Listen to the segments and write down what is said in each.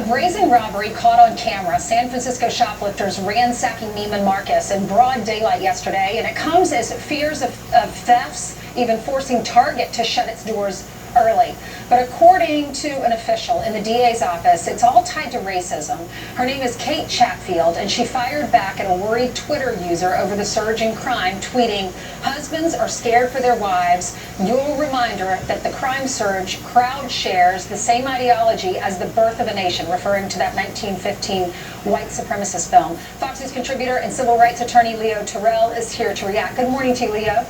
brazen robbery caught on camera. San Francisco shoplifters ransacking Neiman Marcus in broad daylight yesterday, and it comes as fears of thefts, even forcing Target to shut its doors early. But according to an official in the DA's office, it's all tied to racism. Her name is Kate Chatfield, and she fired back at a worried Twitter user over the surge in crime, tweeting, "Husbands are scared for their wives. Your reminder that the crime surge crowd shares the same ideology as the birth of a nation," referring to that 1915 white supremacist film. Fox News contributor and civil rights attorney Leo Terrell is here to react. Good morning to you, Leo.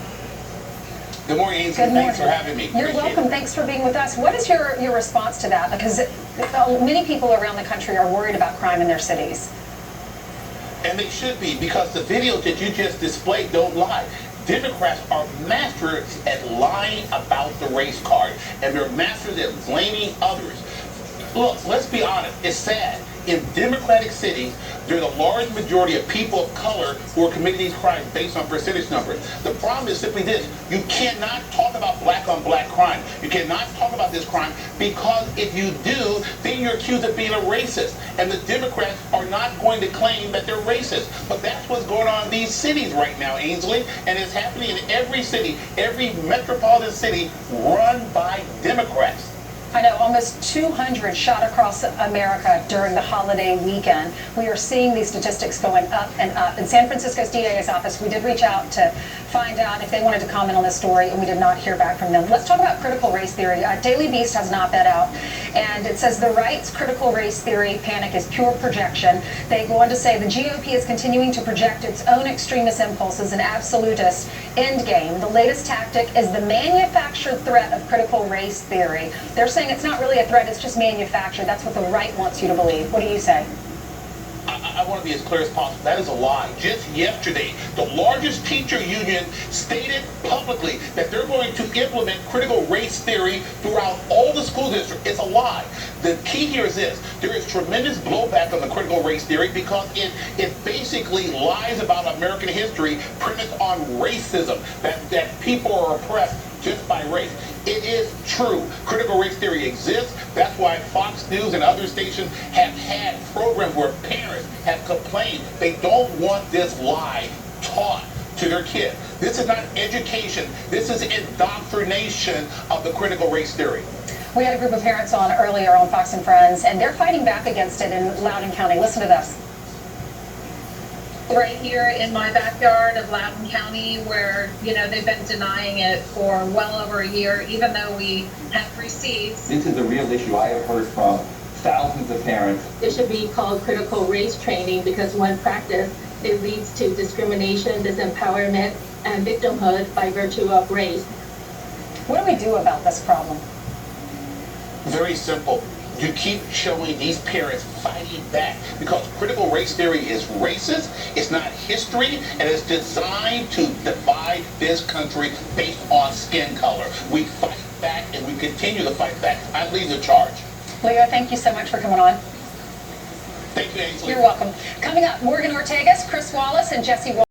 Good morning, Ainsley. Thanks for having me. You're welcome. Thanks for being with us. What is your response to that? Because many people around the country are worried about crime in their cities. And they should be, because the videos that you just displayed don't lie. Democrats are masters at lying about the race card, and they're masters at blaming others. Look, let's be honest. It's sad. In democratic cities, there's a large majority of people of color who are committing these crimes based on percentage numbers. The problem is simply this: you cannot talk about black-on-black crime. You cannot talk about this crime, because if you do, then you're accused of being a racist. And the Democrats are not going to claim that they're racist. But that's what's going on in these cities right now, Ainsley. And it's happening in every city, every metropolitan city run by Democrats. I know almost 200 shot across America during the holiday weekend. We are seeing these statistics going up and up. In San Francisco's DA's office, we did reach out to find out if they wanted to comment on this story, and we did not hear back from them. Let's talk about critical race theory. Daily Beast has an op-ed out, and it says the right's critical race theory panic is pure projection. They go on to say the GOP is continuing to project its own extremist impulses and absolutist endgame. The latest tactic is the manufactured threat of critical race theory. They're saying it's not really a threat, it's just manufactured. That's what the right wants you to believe. What do you say? I want to be as clear as possible. That is a lie. Just yesterday, the largest teacher union stated publicly that they're going to implement critical race theory throughout all the school districts. It's a lie. The key here is this: there is tremendous blowback on the critical race theory because it basically lies about American history premised on racism, that people are oppressed just by race. It is true. Critical race theory exists. That's why Fox News and other stations have had programs where parents have complained they don't want this lie taught to their kids. This is not education. This is indoctrination of the critical race theory. We had a group of parents on earlier on Fox and Friends, and they're fighting back against it in Loudoun County. Listen to this. Right here in my backyard of Loudoun County, where, you know, they've been denying it for well over a year, even though we have receipts. This is a real issue. I have heard from thousands of parents. It should be called critical race training, because when practiced, it leads to discrimination, disempowerment, and victimhood by virtue of race. What do we do about this problem? Very simple. You keep showing these parents fighting back, because critical race theory is racist, it's not history, and it's designed to divide this country based on skin color. We fight back, and we continue to fight back. I lead the charge. Leo, thank you so much for coming on. Thank you, Ainsley. You're welcome. Coming up, Morgan Ortegas, Chris Wallace, and Jesse